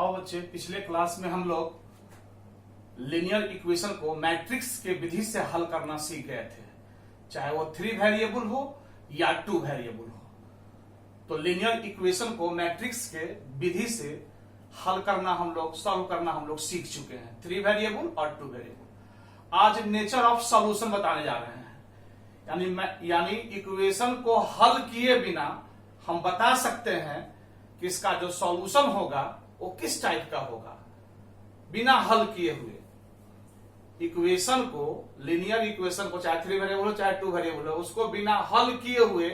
आओ बच्चे, पिछले क्लास में हम लोग लीनियर इक्वेशन को मैट्रिक्स के विधि से हल करना सीख गए थे, चाहे वो 3 वेरिएबल हो या 2 वेरिएबल हो। तो लीनियर इक्वेशन को मैट्रिक्स के विधि से हल करना सॉल्व करना हम लोग सीख चुके हैं, 3 वेरिएबल और 2 वेरिएबल। आज नेचर ऑफ सॉल्यूशन बताने जा रहे हैं, यानी इक्वेशन को हल किए बिना हम बता सकते हैं कि इसका जो सॉल्यूशन होगा वो किस टाइप का होगा, बिना हल किए हुए। इक्वेशन को, लीनियर इक्वेशन को, चाहे 3 वेरिएबल हो चाहे 2 वेरिएबल हो, उसको बिना हल किए हुए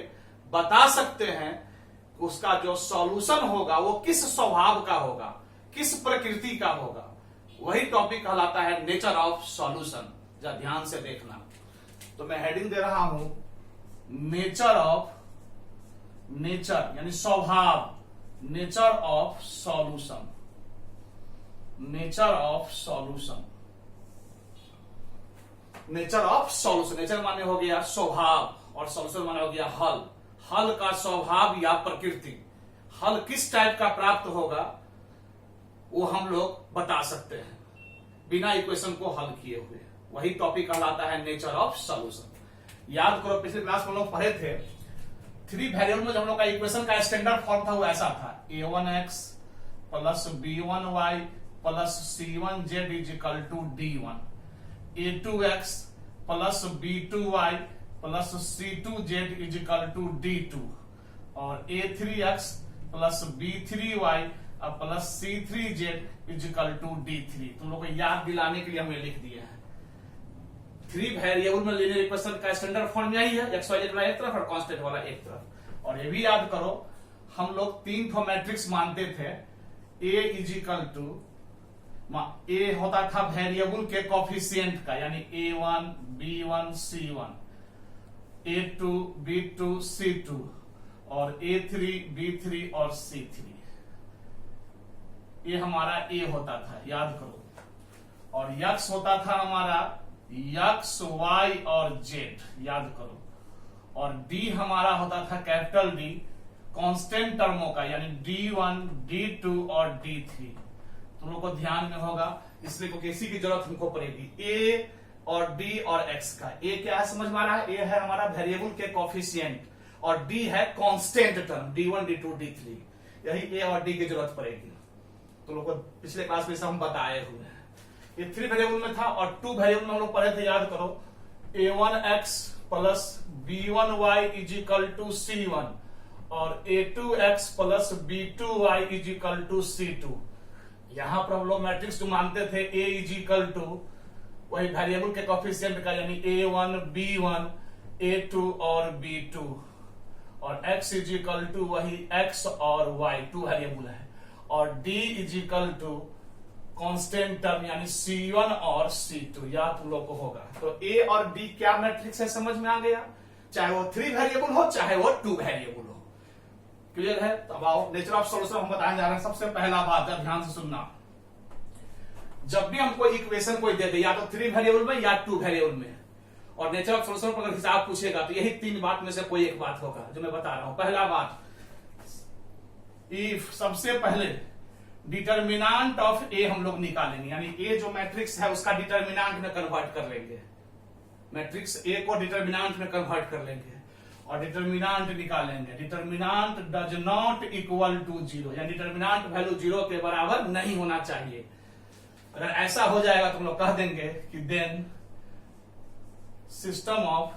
बता सकते हैं कि उसका जो सॉल्यूशन होगा वो किस स्वभाव का होगा, किस प्रकृति का होगा। वही टॉपिक कहलाता है नेचर ऑफ सॉल्यूशन। जरा ध्यान से देखना, तो मैं हेडिंग दे रहा हूं नेचर यानी स्वभाव, nature of solution. Nature of solution, nature of solution. Nature माने हो गया स्वभाव और सॉल्यूशन माने हो गया हल। हल का स्वभाव या प्रकृति, हल किस टाइप का प्राप्त होगा वो हम लोग बता सकते हैं बिना इक्वेशन को हल किए हुए। वही टॉपिक कहलाता है नेचर ऑफ सॉल्यूशन। याद करो, पिछले क्लास में हम लोग पढ़े थे 3 वेरिएबल में जो हम लोग का इक्वेशन का स्टैंडर्ड फॉर्म था वो ऐसा था, a1x plus b1y plus c1z is equal to d1, a2x plus b2y plus c2z is equal to d2, और a3x plus b3y plus c3z is equal to d3। तुम लोग को याद दिलाने के लिए हमने लिख दिए हैं। 3 वेरिएबल में लीनियर इक्वेशन का स्टैंडर्ड फॉर्म यही है, एक्स वाई जेड वाला एक तरफ और कांस्टेंट वाला एक तरफ। और ये भी याद करो, हम लोग 3 ठो मैट्रिक्स मानते थे। ए इज इक्वल टू, ए होता था वेरिएबल के कोफिशिएंट का, यानी a1 b1 c1, a2 b2 c2, और a3 b3 और c3। ये हमारा a होता था, याद करो। और x होता था हमारा x y और z, याद करो। और d हमारा होता था कैपिटल D, कांस्टेंट टर्मों का, यानी d1 d2 और d3। तुम लोग को ध्यान में होगा, इसलिए को किसी की जरूरत हमको पड़ेगी। a और d और x का। a क्या है समझ में आ रहा है? a है हमारा वेरिएबल के कोफिशिएंट और d है constant term, d1 d2 d3। यही a और d की जरूरत पड़ेगी। तुम लोग को पिछले क्लास में हम बताए हुए हैं। ये 3 वेरिएबल में था, और 2 वेरिएबल में हम लोग पढ़े थे, याद करो, a1x plus b1y is equal to c1 और a2x plus b2y is equal to c2। यहां पर हम लोग मैट्रिक्स जो मानते थे a इज इक्वल टू वही वेरिएबल के कोफिशिएंट का, यानी a1 b1 a2 और b2, और x इज इक्वल टू वही x और y, 2 वेरिएबल है, और d is equal to constant term यानी c1 और c2। याद तुम लोग को होगा। तो a और d क्या मैट्रिक्स है समझ में आ गया, चाहे वो 3 वेरिएबल हो चाहे वो 2 वेरिएबल हो। क्लियर है? तब आओ, नेचर ऑफ सॉल्यूशन हम बताने जा रहे हैं। सबसे पहला बात है, ध्यान से सुनना, जब भी हमको इक्वेशन कोई दे दे, या तो 3 वेरिएबल में या 2 वेरिएबल में, और नेचर ऑफ सॉल्यूशन पर अगर हिसाब पूछेगा तो यही 3 बात में से कोई एक बात होगा जो मैं बता रहा हूं। पहला बात, इफ, सबसे पहले डिटर्मिनांट ऑफ ए हम लोग निकालेंगे, यानी ए जो मैट्रिक्स है उसका डिटर्मिनांट में कन्वर्ट कर लेंगे। मैट्रिक्स ए को डिटर्मिनांट में कन्वर्ट कर लेंगे और डिटर्मिनांट निकालेंगे। Determinant does not equal to 0, यानी डिटर्मिनांट वैल्यू 0 के बराबर नहीं होना चाहिए। अगर ऐसा हो जाएगा तो हम लोग कह देंगे कि then system of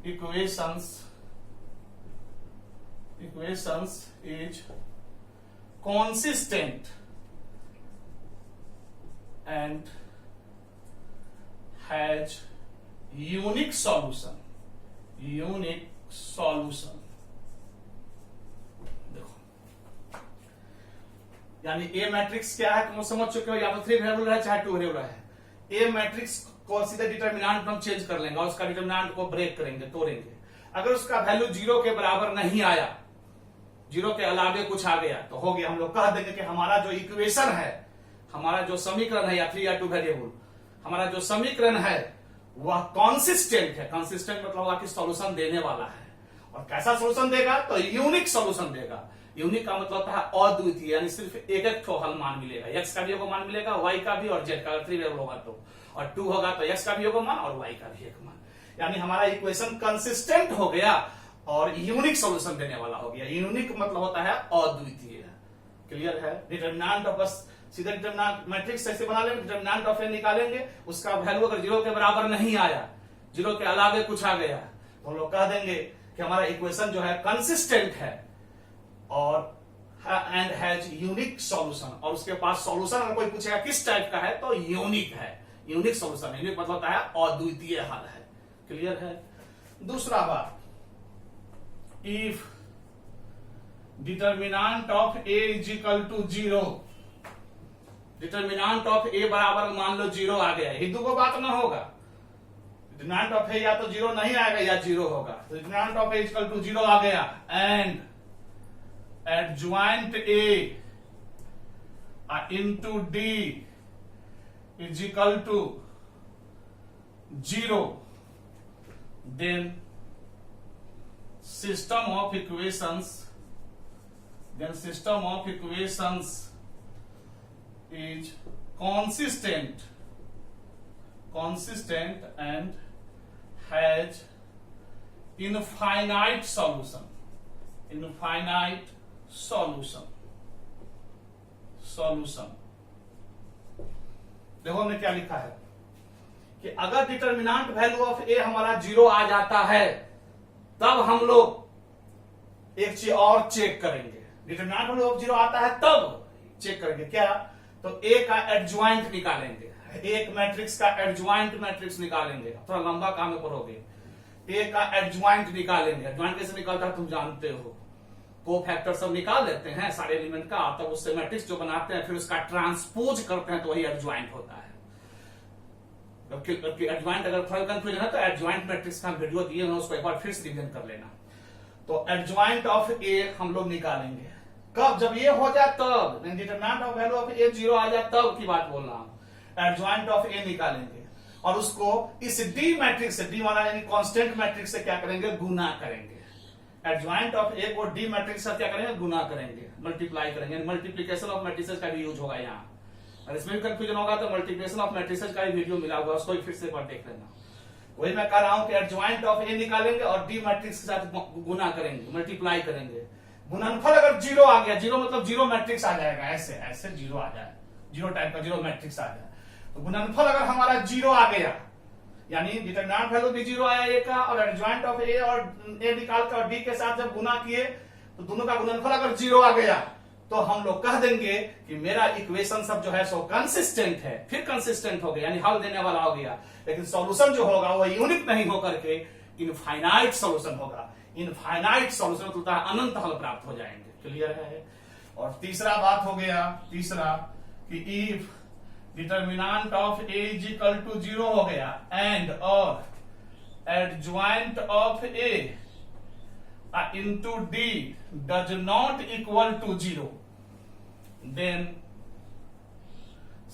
equations is consistent and has unique solution। देखो, यानी ए मैट्रिक्स क्या है तुम समझ चुके हो, या तो 3 वेरिएबल है चाहे 2 वेरिएबल है। ए मैट्रिक्स को सीधे डिटर्मिनेंट हम चेंज कर लेंगे और उसका डिटर्मिनेंट को ब्रेक करेंगे, तोड़ेंगे। अगर उसका वैल्यू 0 के बराबर नहीं आया, 0 के अलावे कुछ आ गया, तो हो गया, हम लोग कह देंगे कि हमारा जो इक्वेशन है, हमारा जो समीकरण है, या 3 या 2 वेरिएबल, हमारा जो समीकरण है वह कॉन्सिस्टेंट है। कॉन्सिस्टेंट मतलब कि सॉल्यूशन देने वाला है। और कैसा सॉल्यूशन देगा? तो यूनिक सॉल्यूशन देगा। यूनिक का मतलब होता है अद्वितीय, यानी सिर्फ एक एक ठो हल मान मिलेगा, x का भी एगो मान मिलेगा, y का भी और z का, अगर 3 वेरिएबल होगा तो, और 2 होगा तो x का भी एगो मान और y का भी एक मान, यानी हमारा इक्वेशन कंसिस्टेंट हो गया और यूनिक सॉल्यूशन देने वाला हो गया। यूनिक मतलब होता है अद्वितीय। क्लियर है? डिटरमिनेंट ऑफ, बस सीधे डिटरमिनेंट मैट्रिक्स ऐसे बना लेंगे, डिटरमिनेंट ऑफ ए निकालेंगे, उसका वैल्यू अगर 0 के बराबर नहीं आया, 0 के अलावे कुछ आ गया, तो हम लोग कह देंगे कि हमारा इक्वेशन जो है कंसिस्टेंट है और एंड हैज यूनिक सॉल्यूशन, और उसके पास सॉल्यूशन अगर कोई पूछेगा किस टाइप का है तो यूनिक है, यूनिक सॉल्यूशन। यूनिक मतलब होता है अद्वितीय हल है। क्लियर है? दूसरा बात, if determinant of A is equal to 0, determinant of A बराबर मान लो 0 आ गया, ये दो बात ना होगा, डिटरमिनेंट ऑफ ए या तो 0 नहीं आएगा या 0 होगा, तो determinant of A is equal to 0 आ गया, and adjoint A into D is equal to 0, then system of equations is consistent and has infinite solution देखो हमने क्या लिखा है कि अगर डिटरमिनेंट वैल्यू ऑफ ए हमारा 0 आ जाता है, तब हम लोग एक चीज और चेक करेंगे। डिटरमिनेंट वैल्यू ऑफ 0 आता है तब चेक करेंगे क्या, तो ए का एडज्वाइंट निकालेंगे, एक मैट्रिक्स का एडज्वाइंट मैट्रिक्स निकालेंगे, थोड़ा लंबा काम में पढ़ोगे। ए का एडज्वाइंट निकालेंगे, एडज्वाइंट कैसे निकालता है तुम जानते हो, को फैक्टर सब निकाल लेते हैं सारे एलिमेंट का, तब उससे मैट्रिक्स जो बनाते हैं फिर उसका ट्रांसपोज करते हैं तो वही एडज्वाइंट होता है। एडज्वाइंट अगर थोड़ा कंफ्यूजन है तो एडज्वाइंट मैट्रिक्स का वीडियो दिए हैं, उसको एक बार फिर से रिवीजन कर लेना। तो एडज्वाइंट ऑफ ए हम लोग निकालेंगे कब, जब ये हो जाए तब, डिटरमिनेंट ऑफ वैल्यू ऑफ ए 0 आ जाए तब की बात बोल रहा हूं। एडज्वाइंट ऑफ ए निकालेंगे और उसको इस डी मैट्रिक्स से, डी वाला यानी कांस्टेंट मैट्रिक्स से क्या करेंगे, गुना करेंगे। एडज्वाइंट ऑफ ए को डी मैट्रिक्स से क्या करेंगे, गुना करेंगे, मल्टीप्लाई करेंगे, मल्टीप्लीकेशन ऑफ मैट्रिसेस का भी यूज होगा यहाँ। और इसमें भी कंफ्यूजन होगा तो मल्टीप्लिकेशन ऑफ मैट्रिसेस का भी वीडियो मिला हुआ, उसको फिर से एक बार देख लेना। वही मैं कह रहा हूं कि एडज्वाइंट ऑफ ए निकालेंगे और डी मैट्रिक्स के साथ गुना करेंगे, मल्टीप्लाई करेंगे। गुणनफल अगर 0 आ गया, 0 मतलब 0 मैट्रिक्स आ जाएगा, ऐसे ऐसे 0 आ जाए, 0 टाइप का 0 मैट्रिक्स आ जाए, तो गुणनफल अगर हमारा 0 आ गया, यानी डिटरमिनेंट वैल्यू भी 0 आया ए का, और एडज्वाइंट ऑफ ए और ए निकाल कर और डी के साथ जब गुना किए तो दोनों का गुणनफल अगर 0 आ गया, तो हम लोग कह देंगे कि मेरा इक्वेशन सब जो है सो कंसिस्टेंट है। फिर कंसिस्टेंट हो गया यानी हल देने वाला हो गया, लेकिन सॉल्यूशन जो होगा वो यूनिक नहीं होकर के इनफाइनाइट सॉल्यूशन होगा। इनफाइनाइट सॉल्यूशन होता है अनंत हल प्राप्त हो जाएंगे। क्लियर है? और तीसरा बात हो गया, तीसरा कि if determinant of A is equal to 0 हो गया एंड और adjoint of A into D does not equal to 0, then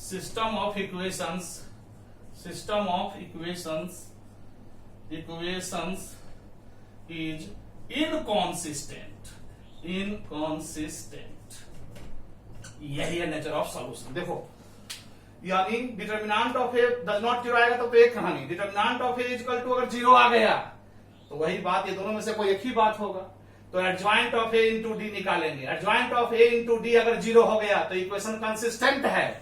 system of equations is inconsistent। यही है नेचर ऑफ सॉल्यूशन। देखो यानी determinant of A does not 0 आएगा तो एक कहानी, determinant of A is equal to अगर 0 आ गया तो वही बात, ये दोनों में से कोई एक ही बात होगा। तो adjoint of A into D निकालेंगे, adjoint of A into D अगर 0 हो गया तो इक्वेशन कंसिस्टेंट है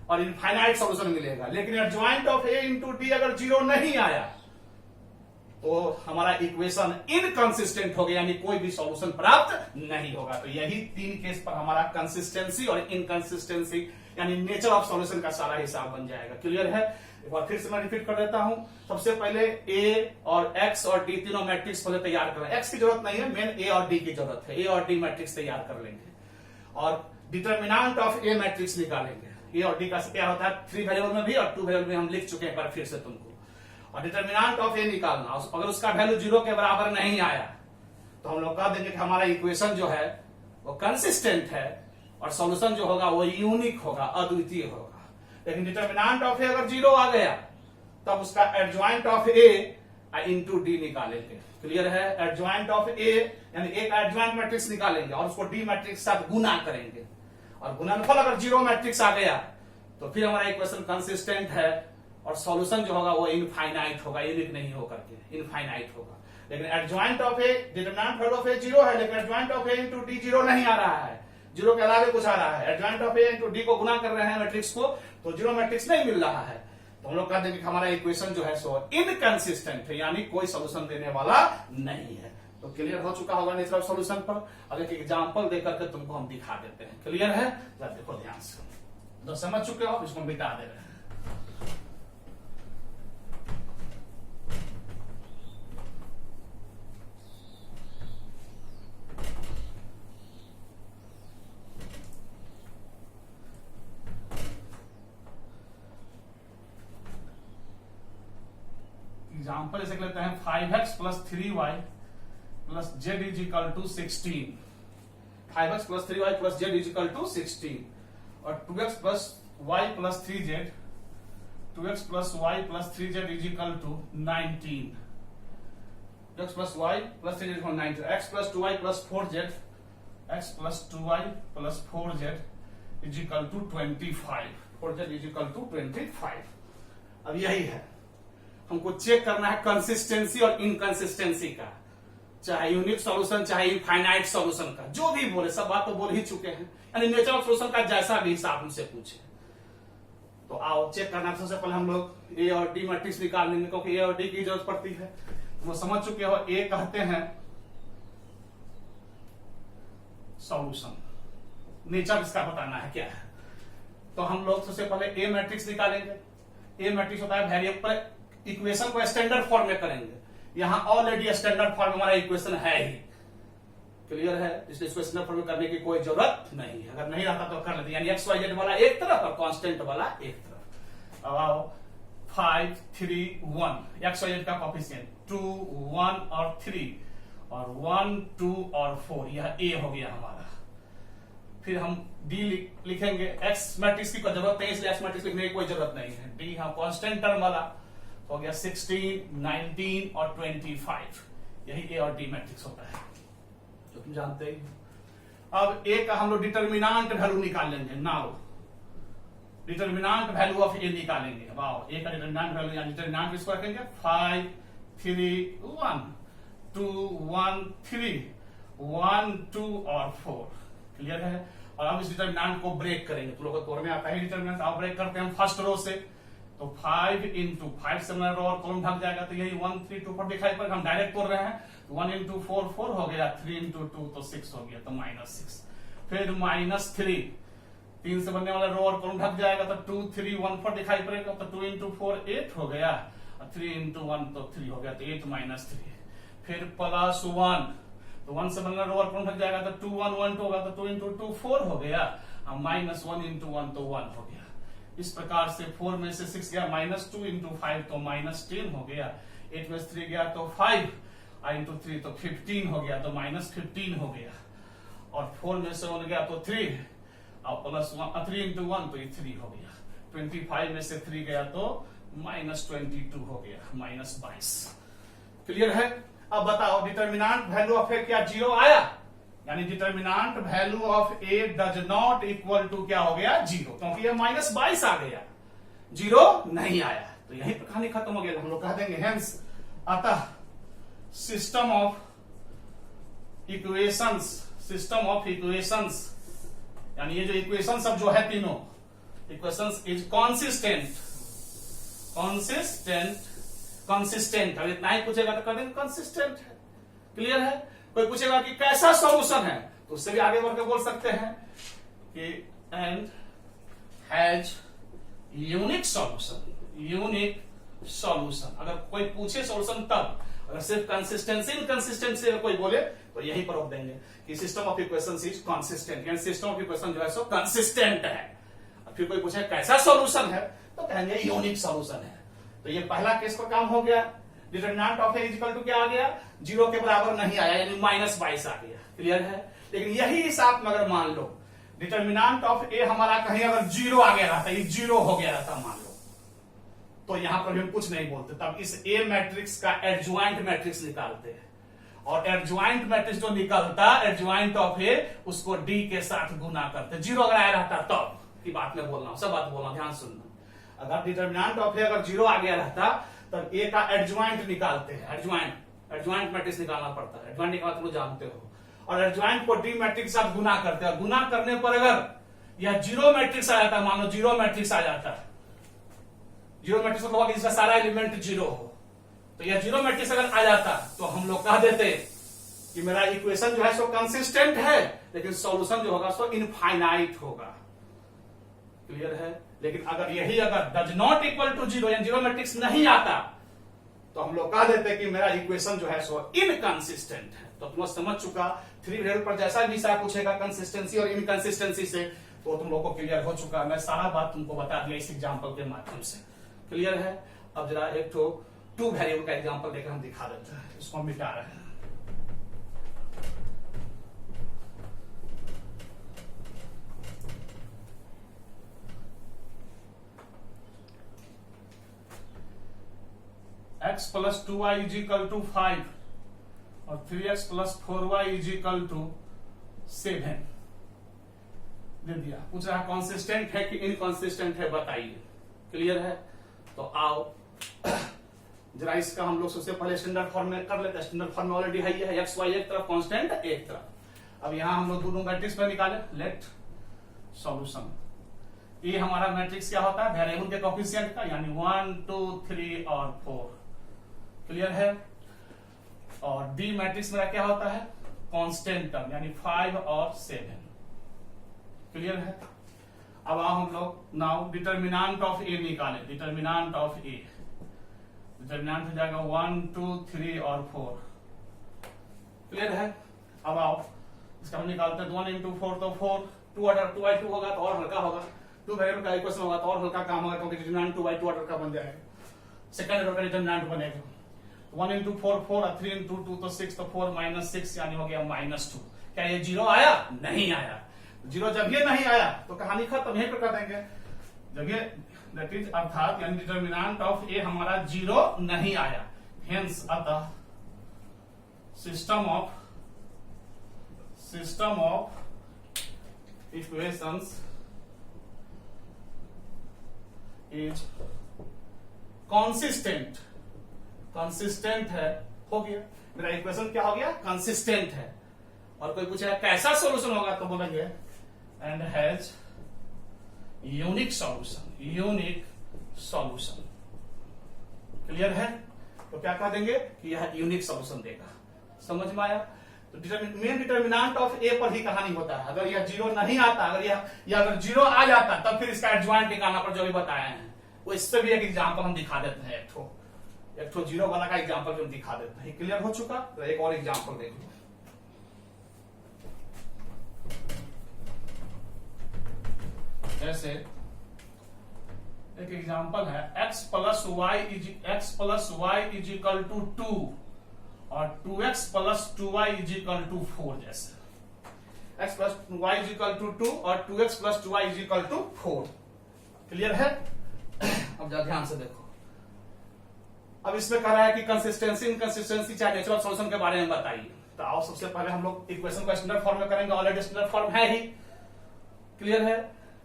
और इनफाइनाइट सॉल्यूशन मिलेगा। लेकिन adjoint of A into D अगर 0 नहीं आया तो हमारा इक्वेशन इनकंसिस्टेंट हो गया, यानी कोई भी सॉल्यूशन प्राप्त नहीं होगा। तो यही 3 केस पर हमारा कंसिस्टेंसी और इनकंसिस्टेंसी यानी नेचर ऑफ सॉल्यूशन का सारा हिसाब बन जाएगा। क्लियर है? एक बार फिर से मैं रिपीट कर देता हूं। सबसे पहले ए और एक्स और डी तीनों मैट्रिक्स पहले तैयार करें। एक्स की जरूरत नहीं है, मेन ए और डी की जरूरत है। ए और डी मैट्रिक्स तैयार कर लेंगे और डिटरमिनेंट ऑफ ए मैट्रिक्स निकालेंगे। ए और डी का क्या होता है 3 वेरिएबल में भी और 2 वेरिएबल में हम लिख चुके हैं एक बार फिर से तुमको। और डिटरमिनेंट ऑफ ए निकालना, अगर उसका वैल्यू 0 के बराबर नहीं आया तो हम लोग कह देंगे कि हमारा इक्वेशन जो है वो कंसिस्टेंट है और सॉल्यूशन जो होगा वो यूनिक होगा, अद्वितीय होगा। लेकिन डिटरमिनेंट ऑफ ए अगर 0 आ गया तब उसका adjoint of A into D निकालेंगे। क्लियर है? एडजॉइंट ऑफ ए यानी एक एडजॉइंट मैट्रिक्स निकालेंगे और उसको डी मैट्रिक्स के साथ गुना करेंगे, और गुणनफल अगर जीरो मैट्रिक्स आ गया तो फिर हमारा इक्वेशन कंसिस्टेंट है और सॉल्यूशन जो होगा वो इनफाइनाइट होगा, यूनिक नहीं होकर के इनफाइनाइट होगा। लेकिन adjoint of A determinant value of A zero है, लेकिन adjoint of A into D zero नहीं आ रहा है, जीरो के अलावा कुछ आ रहा है। Adjoint of A into D को गुना कर रहे हैं मैट्रिक्स को, तो जीरो मैट्रिक्स नहीं मिल रहा है, तो हम लोग कहते हैं कि हमारा इक्वेशन जो है सो इनकंसिस्टेंट है, यानी कोई सोल्यूशन देने वाला नहीं है। तो क्लियर हो चुका होगा नेचर ऑफ सॉल्यूशन पर। अब एक एग्जांपल देकर के तुमको हम दिखा देते हैं। क्लियर है? जरा देखो ध्यान से, तो समझ चुके हो, इसको मिटा दे रहे हैं। एग्जाम्पल ऐसे लेते हैं 5x plus 3y plus z is equal to 16। 5x plus 3y plus z is equal to 16 और 2x plus y plus 3z, 2x plus y plus 3z is equal to 19। 2x plus y plus 3z is equal to 19। x plus 2y plus 4z, x plus 2y plus 4z is equal to 25। 4z is equal to 25। अब यही है, हमको check करना है consistency और inconsistency का, चाहे unique solution चाहे इनफाइनाइट सॉल्यूशन का, जो भी बोले सब बात तो बोल ही चुके हैं, यानी नेचर ऑफ सॉल्यूशन का जैसा भी हिसाब हमसे पूछे। तो आओ चेक करना। सबसे पहले हम लोग ए और डी मैट्रिक्स निकाल लेंगे, क्योंकि ए और डी की जरूरत पड़ती है। तो समझ चुके हो, ए कहते हैं सॉल्यूशन, नेचर इसका बताना है क्या है। तो हम लोग सबसे पहले ए मैट्रिक्स निकालेंगे। ए मैट्रिक्स होता है वेरिएबल, इक्वेशन को स्टैंडर्ड फॉर्म में करेंगे। यहां ऑलरेडी स्टैंडर्ड फॉर्म हमारा इक्वेशन है ही। क्लियर है? इसलिए इसको स्टैंडर्ड फॉर्म में करने की कोई जरूरत नहीं है, अगर नहीं रहता तो कर लेते, यानी एक्स वाई जेड वाला एक तरफ और कांस्टेंट वाला एक तरफ। अब आओ 5 3 1 एक्स वाई जेड का कोएफिशिएंट 2 1 और 3 और 1 2 और 4, यह ए हो गया हमारा। फिर हम डी लिखेंगे, एक्स मैट्रिक्स की कोई जरूरत नहीं, इसलिए एक्स मैट्रिक्स लिखने की कोई जरूरत नहीं है। डी हम कांस्टेंट टर्म वाला हो गया 16 19 और 25, यही ए और डी मैट्रिक्स होता है जो तुम जानते ही। अब ए का हम लोग डिटर्मिनेंट वैल्यू निकाल लेंगे। नाउ डिटर्मिनेंट वैल्यू ऑफ ए निकालेंगे। वाओ, ए का डिटर्मिनेंट वैल्यू यानी डिटर्मिनेंट किसको रखेंगे 5 3 1 2 1 3 1 2 और 4। क्लियर है? और हम इस डिटर्मिनेंट को ब्रेक करेंगे, तुम लोगों को में आता है डिटर्मिनेंट। आप ब्रेक करते हैं फर्स्ट रो से, तो 5 इंटू 5 से रो और कॉलम ढक जाएगा, तो यही 1 3 2 4 दिखाई पर हम डायरेक्ट तोड़ रहे हैं। 1 इंटू 4 4 हो गया, 3 इंटू 2 तो 6 हो गया, तो -6। फिर -3 3 से बनने वाला रो और कॉलम ढक जाएगा, तो 2 3 1 4 दिखाई पड़ेगा, तो 2 इंटू 4 8 हो गया, और 3 इंटू 1 तो 3 हो गया, तो 8 -3। फिर +1, तो 1 से बनने वाला रो और कॉलम ढक जाएगा, तो 2 1 1 2 होगा, तो 2 इंटू 2 4 हो गया, और -1 इंटू 1 तो 1 हो गया। इस प्रकार से 4 में से 6 गया, -2 इंटू 5 तो -10 हो गया, 8 में से 3 गया तो 5 इंटू 3 तो 15 हो गया, तो -15 हो गया, और 4 में से 1 गया तो 3 और +1 3 इंटू 1 तो ये 3 हो गया। 25 में से 3 गया तो -22 हो गया, -22। क्लियर है? अब बताओ डिटर्मिनेंट वैल्यू ऑफ ए क्या 0 आया? यानी determinant value of A does not equal to क्या हो गया 0, क्योंकि ये -22 आ गया, 0 नहीं आया। तो यही तो कहानी खत्म हो गया। हम लोग कह देंगे हेंस, अतः सिस्टम ऑफ इक्वेशंस यानी ये जो इक्वेशन सब जो है तीनों इक्वेशंस इज कंसिस्टेंट। अब इतना ही पूछेगा तो कह देंगे कंसिस्टेंट है। क्लियर है? कोई पूछेगा कि कैसा सॉल्यूशन है, तो उससे भी आगे बढ़कर बोल सकते हैं कि एंड हैज यूनिक सॉल्यूशन। अगर कोई पूछे सॉल्यूशन तब, अगर सिर्फ कंसिस्टेंसी इनकंसिस्टेंसी अगर कोई बोले तो यही पर रोक देंगे कि system of equations is consistent, यानी सिस्टम ऑफ इक्वेशन जो है सो कंसिस्टेंट है। फिर कोई पूछे कैसा सॉल्यूशन है, तो कहेंगे यूनिक सॉल्यूशन है। तो ये पहला केस पर काम हो गया। Determinant of A equal to क्या आ गया, 0 के बराबर नहीं आया, यानी -22 आ गया। क्लियर है? लेकिन यही हिसाब में अगर मान लो डिटर्मिनेंट ऑफ ए हमारा कहीं अगर 0 आ गया रहता, ये 0 हो गया रहता मान लो, तो यहां पर भी हम कुछ नहीं बोलते, तब इस ए मैट्रिक्स का एडज्वाइंट मैट्रिक्स निकालते हैं, और एडज्वाइंट मैट्रिक्स जो निकलता एडज्वाइंट ऑफ ए उसको डी के साथ गुना करते। जीरो अगर आया रहता तब की बात में बोल रहा हूं, सब बात बोल रहा हूं, ध्यान सुनना। अगर डिटर्मिनेंट ऑफ ए अगर जीरो आ गया रहता तब ए का एडज्वाइंट निकालते हैं, एडज्वाइंट मैट्रिक्स निकालना पड़ता है, एडज्वाइंट निकालना तुम जानते हो, और एडज्वाइंट को डी मैट्रिक्स के साथ गुना करते हैं, और गुना करने पर अगर यह जीरो मैट्रिक्स आ जाता, मानो जीरो मैट्रिक्स आ जाता, जीरो मैट्रिक्स मतलब इसका सारा एलिमेंट जीरो हो, तो यह जीरो मैट्रिक्स अगर आ जाता तो हम लोग कह देते कि मेरा इक्वेशन जो है सो कंसिस्टेंट है, लेकिन सॉल्यूशन जो होगा सो इनफाइनाइट होगा। क्लियर है? लेकिन अगर यही अगर does not equal to zero, यानी जीरो मैट्रिक्स नहीं आता, तो हम लोग कह देते कि मेरा इक्वेशन जो है सो इनकंसिस्टेंट है। तो तुम लोग समझ चुका, 3 वेरिएबल पर जैसा भी सा पूछेगा कंसिस्टेंसी और इनकंसिस्टेंसी से, तो तुम लोग को क्लियर हो चुका। मैं सारा बात तुमको बता दिया इस एग्जांपल के माध्यम से। क्लियर है? अब जरा एक तो 2 वेरिएबल का एग्जांपल देकर हम दिखा देते हैं, इसको हम मिटा रहे हैं। x plus 2y is equal to 5 और 3x plus 4y is equal to 7 दे दिया। पूछ रहा है कॉन्सिस्टेंट है कि इनकॉन्सिस्टेंट है, बताइए। क्लियर है? तो आओ जरा इसका हम लोग सबसे पहले स्टैंडर्ड फॉर्म में कर लेते हैं। स्टैंडर्ड फॉर्म में ऑलरेडी है, एक्स वाई एक तरफ कांस्टेंट एक तरफ। अब यहां हम लोग दोनों मैट्रिक्स में निकाले, लेट सॉल्यूशन। ये हमारा मैट्रिक्स क्या होता है? वेरिएबल के कोएफिशिएंट का, यानी 1 2 3 और 4। क्लियर है? और डी मैट्रिक्स मेरा क्या होता है? कांस्टेंट टर्म, यानी 5 और 7। क्लियर है? अब हम लोग नाउ डिटर्मिनेंट ऑफ ए निकाले। डिटर्मिनेंट ऑफ ए, डिटर्मिनेंट हो जाएगा 1 2 3 और 4। क्लियर है? अब आओ इसका हम निकालते हैं 1 into 4 तो 4, 2 ऑर्डर 2x2 होगा तो और हल्का होगा, 2 वेरिएबल का इक्वेशन होगा तो और हल्का काम होगा, क्योंकि डिटर्मिनेंट 2x2 ऑर्डर का बन जाएगा, सेकंड ऑर्डर का डिटर्मिनेंट बनेगा। 1 into 4 4 और 3 into 2 तो 6, तो 4 minus 6 यानी हो गया -2। क्या ये जीरो आया? नहीं आया। जीरो जब ये नहीं आया तो कहानी खत्म, यहीं पर कर देंगे। जब ये दैट इज अर्थात यानी डिटर्मिनेंट ऑफ ए हमारा जीरो नहीं आया, हेंस अतः system of equations is consistent है। हो गया मेरा इक्वेशन, क्या हो गया? कंसिस्टेंट है। और कोई पूछेगा कैसा सॉल्यूशन होगा, तो बोलेंगे and has unique solution. Clear है? तो क्या कह देंगे कि यह यूनिक सॉल्यूशन देगा। समझ में आया? तो मेन डिटर्मिनेंट ऑफ ए पर ही कहानी होता है। अगर यह जीरो नहीं आता, अगर जीरो आ जाता तब फिर इसका एडज्वाइंट निकालना पर जो भी बताए हैं, वो इससे भी एक एग्जाम्पल हम दिखा देते हैं। एक ठो जीरो वाला का एग्जाम्पल हम दिखा देते हैं। क्लियर हो चुका? तो एक और एग्जाम्पल देख लो। जैसे एक एग्जांपल है x plus y is equal to 2 और 2x plus 2y is equal to 4। जैसे x plus y is equal to 2 और 2x plus 2y is equal to 4। Clear है? अब जरा ध्यान से देखो। अब इसमें कह रहा है कि कंसिस्टेंसी इनकंसिस्टेंसी चाहे नेचुरल सॉल्यूशन के बारे में बताइए। तो आओ सबसे पहले हम लोग इक्वेशन को स्टैंडर्ड फॉर्म में करेंगे, ऑलरेडी स्टैंडर्ड फॉर्म है ही। क्लियर है?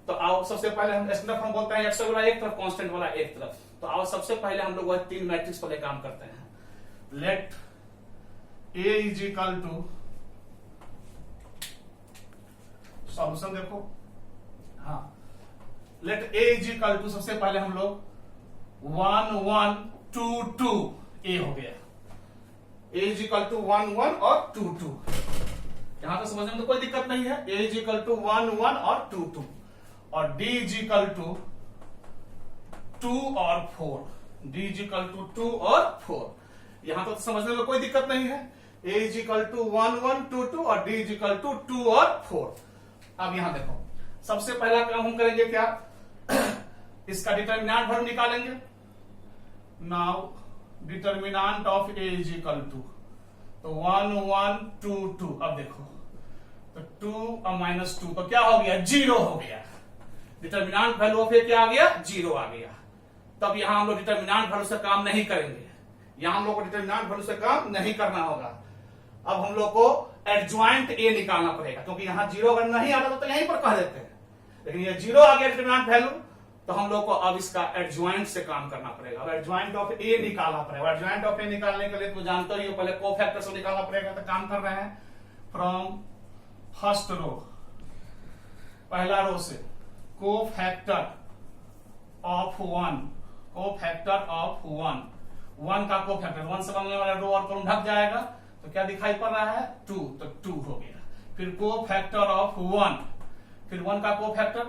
तो आओ सबसे पहले हम स्टैंडर्ड फॉर्म बोलते हैं एक्स वाला एक तरफ, कांस्टेंट वाला एक तरफ। तो आओ सबसे पहले हम लोग वह 3 मैट्रिक्स पर काम करते हैं। Let A is equal to, solution देखो, हाँ, let A is equal to, सबसे पहले हम लोग 1 1 2 2 ए हो गया। ए इज इक्वल टू 1 1 और 2 2। यहां तो समझने में तो कोई दिक्कत नहीं है। ए इज इक्वल टू 1 1 और 2 2 और डी इज इक्वल टू 2 और 4। डी इज इक्वल टू 2 और 4। यहां तो समझने में कोई दिक्कत नहीं है। ए इज इक्वल टू 1 1 2 2 और डी इज इक्वल टू 2 और 4। अब यहां देखो, सबसे पहला काम हम करेंगे क्या? इसका डिटर्मिनेंट वैल्यू निकालेंगे। Now determinant of A is equal to, तो 1 1 2 2। अब देखो तो 2 और -2 तो क्या हो गया? 0 हो गया। डिटर्मिनेंट वैल्यू ऑफ ए क्या आ गया? 0 आ गया। तब यहां हम लोग डिटर्मिनेंट वैल्यू से काम नहीं करेंगे, यहां हम लोग को डिटर्मिनेंट वैल्यू से काम नहीं करना होगा। अब हम लोग को एडजॉइंट ए निकालना पड़ेगा, क्योंकि यहां जीरो अगर नहीं आता तो यहीं पर कह देते हैं, लेकिन ये जीरो आ गया डिटर्मिनेंट वैल्यू, तो हम लोग को अब इसका एडजॉइंट से काम करना पड़ेगा। अब एडजॉइंट ऑफ ए निकालना पड़ेगा। एडजॉइंट ऑफ ए निकालने के लिए तो जानते ही हो, पहले कोफैक्टर से निकालना पड़ेगा। तो काम कर रहे हैं फ्रॉम फर्स्ट रो, पहला रो से cofactor of one, cofactor of one, one का कोफैक्टर, वन से बनने वाला रो और कॉलम ढक जाएगा, तो क्या दिखाई पड़ रहा है 2, तो 2 हो गया। फिर कोफैक्टर ऑफ वन, फिर वन का कोफैक्टर,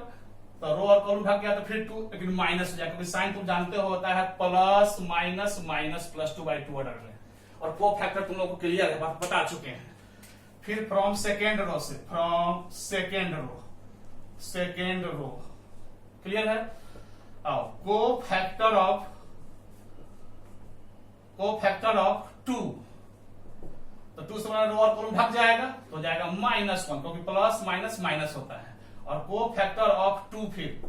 तो रो और कॉलम ढक गया, तो फिर 2, लेकिन माइनस हो जाएगा, क्योंकि साइन तुम जानते हो होता है plus minus minus plus 2/2 order में, और कोफैक्टर तुम लोग को क्लियर है, बात बता चुके हैं। फिर फ्रॉम सेकेंड रो से, from second row, second row clear है। आओ कोफैक्टर ऑफ 2, तो 2 से बना रो और कॉलम ढक जाएगा, तो हो जाएगा -1, क्योंकि प्लस माइनस माइनस होता है। और कोफैक्टर ऑफ 2, फिर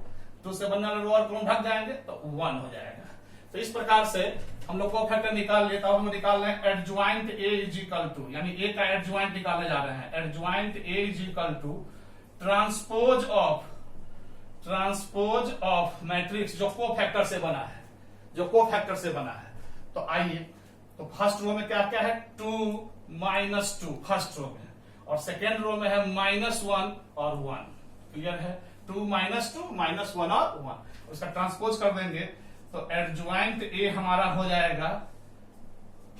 2 से बनने वाले रो और कॉलम ढक जाएंगे, तो 1 हो जाएगा। तो इस प्रकार से हम लोग कोफैक्टर निकाल लेता हूं, हम निकाल रहे हैं adjoint A is equal to, यानी ए का एडजॉइंट निकालने जा रहे हैं। Adjoint A is equal to transpose of matrix जो कोफैक्टर से बना है, जो कोफैक्टर से बना है। तो आइए, तो फर्स्ट रो में क्या क्या है 2 -2 फर्स्ट रो में, और सेकेंड रो में है -1 और 1, क्लियर है। 2 -2 -1 और 1, उसका ट्रांसपोज कर देंगे, तो एडजॉइंट ए हमारा हो जाएगा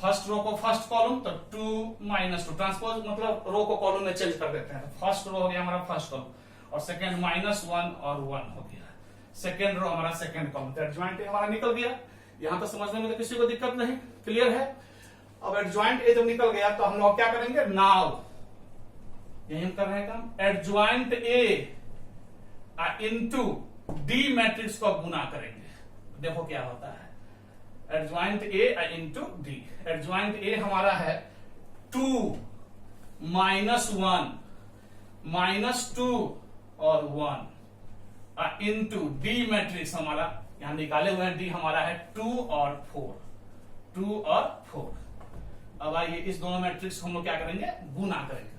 फर्स्ट रो को फर्स्ट कॉलम, तो 2 -2 ट्रांसपोज मतलब रो को कॉलम में चेंज कर देते हैं। फर्स्ट रो हो गया हमारा फर्स्ट कॉलम, और सेकेंड -1 और 1 हो गया, सेकेंड रो हमारा सेकेंड कॉलम। तो एडजॉइंट ए हमारा निकल गया, यहां तक समझने में तो किसी को दिक्कत नहीं, क्लियर है। अब एडजॉइंट ए जब निकल गया, तो हम लोग क्या करेंगे, नाउ यही हम कर रहे हैं काम, adjoint A into D matrix को गुना करेंगे। देखो क्या होता है, adjoint A into D. Adjoint A हमारा है 2 -1 -2 और 1 इनटू डी मैट्रिक्स हमारा यहां निकाले हुए हैं, डी हमारा है 2 और 4, 2 और 4। अब आइए इस दोनों मैट्रिक्स हम लोग क्या करेंगे, गुना करेंगे।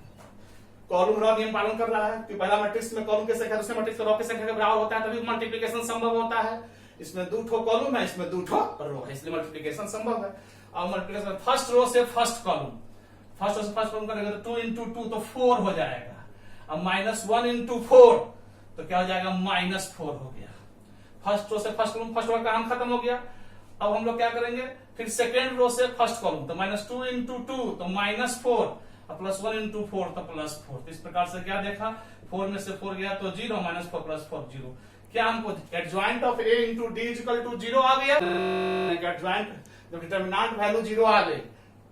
कॉलम रो नियम पालन कर रहा है कि पहला मैट्रिक्स में कॉलम की संख्या दूसरे मैट्रिक्स में रो की संख्या के बराबर होता है, तभी मल्टीप्लिकेशन संभव होता है। इसमें 2 ठो कॉलम है, इसमें 2 ठो रो है, इसलिए मल्टीप्लिकेशन संभव है। अब मल्टीप्लिकेशन फर्स्ट रो से फर्स्ट कॉलम, फर्स्ट रो से फर्स्ट कॉलम करेंगे तो 2 × 2 तो 4 हो जाएगा। अब -1 × 4 तो क्या हो जाएगा, -4 हो गया। फर्स्ट रो से फर्स्ट कॉलम, फर्स्ट रो का काम खत्म हो गया। अब हम लोग क्या करेंगे, फिर सेकेंड रो से फर्स्ट कॉलम, तो -2 × 2 तो -4, और +1 × 4 तो +4। तो इस प्रकार से क्या देखा, 4 में से 4 गया तो 0, -4 + 4 0। क्या हमको adjoint of A into D equal to 0 आ गया। एडजॉइंट जब डिटर्मिनेंट वैल्यू 0 आ गई,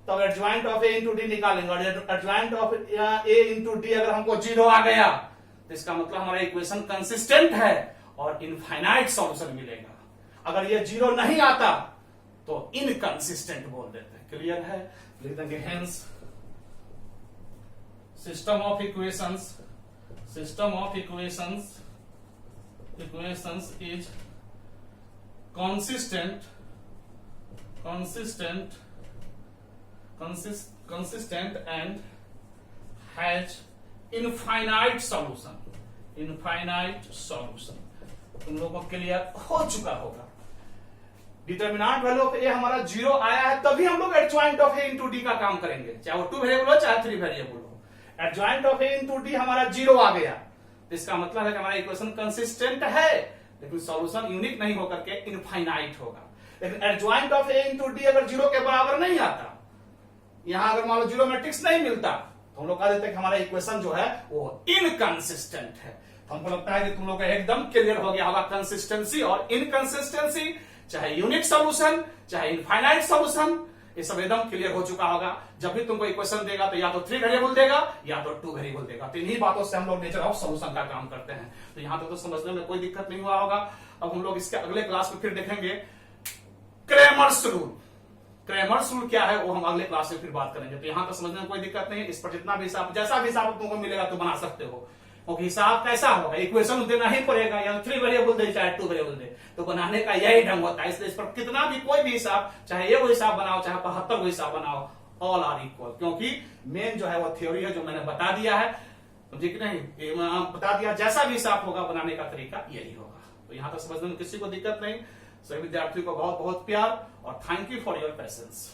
तब adjoint of A into D निकालेंगे, और adjoint of A into D अगर हमको 0 आ गया, तो इसका मतलब हमारा इक्वेशन कंसिस्टेंट है और इनफाइनाइट सॉल्यूशन मिलेगा। अगर ये 0 नहीं आता तो इनकंसिस्टेंट बोल देते हैं, क्लियर है। लिख देंगे hence system of equations, system of equations is consistent and has infinite solution, infinite solution। तुम लोगों को क्लियर हो चुका होगा। डिटर्मिनेंट वैल्यू ऑफ ए हमारा 0 आया है, तभी हम लोग adjoint of A into D का काम करेंगे, चाहे वो 2 वेरिएबल हो चाहे 3 वेरिएबल हो। Adjoint of A into D हमारा 0 आ गया, इसका मतलब है कि हमारा इक्वेशन कंसिस्टेंट है, लेकिन सॉल्यूशन यूनिक नहीं होकर के इनफाइनाइट होगा। लेकिन adjoint of A into D अगर 0 के बराबर नहीं आता, यहां अगर मान लो 0 मैट्रिक्स नहीं मिलता, तो हम लोग कह देते हैं कि हमारा इक्वेशन जो है वो इनकंसिस्टेंट है। तो हमको लगता है कि तुम लोग का एकदम क्लियर हो गया होगा कंसिस्टेंसी और इनकंसिस्टेंसी, चाहे यूनिक सॉल्यूशन चाहे इनफाइनाइट सॉल्यूशन, ये सब एकदम क्लियर हो चुका होगा। जब भी तुमको इक्वेशन देगा तो या तो 3 वेरिएबल देगा या तो 2 वेरिएबल देगा। तो इन्हीं बातों से हम लोग नेचर ऑफ सॉल्यूशन का काम करते हैं। तो यहां तक तो समझने में कोई दिक्कत नहीं हुआ होगा। अब हम लोग इसके अगले क्लास में फिर देखेंगे क्रेमर्स रूल। क्रेमर्स रूल क्या है वो हम अगले क्लास में फिर बात करेंगे। तो यहां तक समझने में कोई दिक्कत नहीं है। इस पर जितना भी हिसाब, जैसा भी हिसाब तुमको मिलेगा तो बना सकते हो। क्योंकि हिसाब कैसा होगा, इक्वेशन देना ही पड़ेगा, या 3 वेरिएबल दे चाहे 2 वेरिएबल दे, तो बनाने का यही ढंग होता है। इसलिए इस पर कितना भी कोई भी हिसाब, चाहे ये वो हिसाब बनाओ चाहे 75 को हिसाब बनाओ, ऑल आर इक्वल, क्योंकि मेन जो है वो थ्योरी है जो मैंने बता दिया है, समझे कि नहीं, बता दिया जैसा भी हिसाब होगा बनाने का तरीका यही होगा। तो यहां तक समझने में किसी को दिक्कत नहीं। सभी विद्यार्थियों को बहुत बहुत प्यार और thank you for your patience.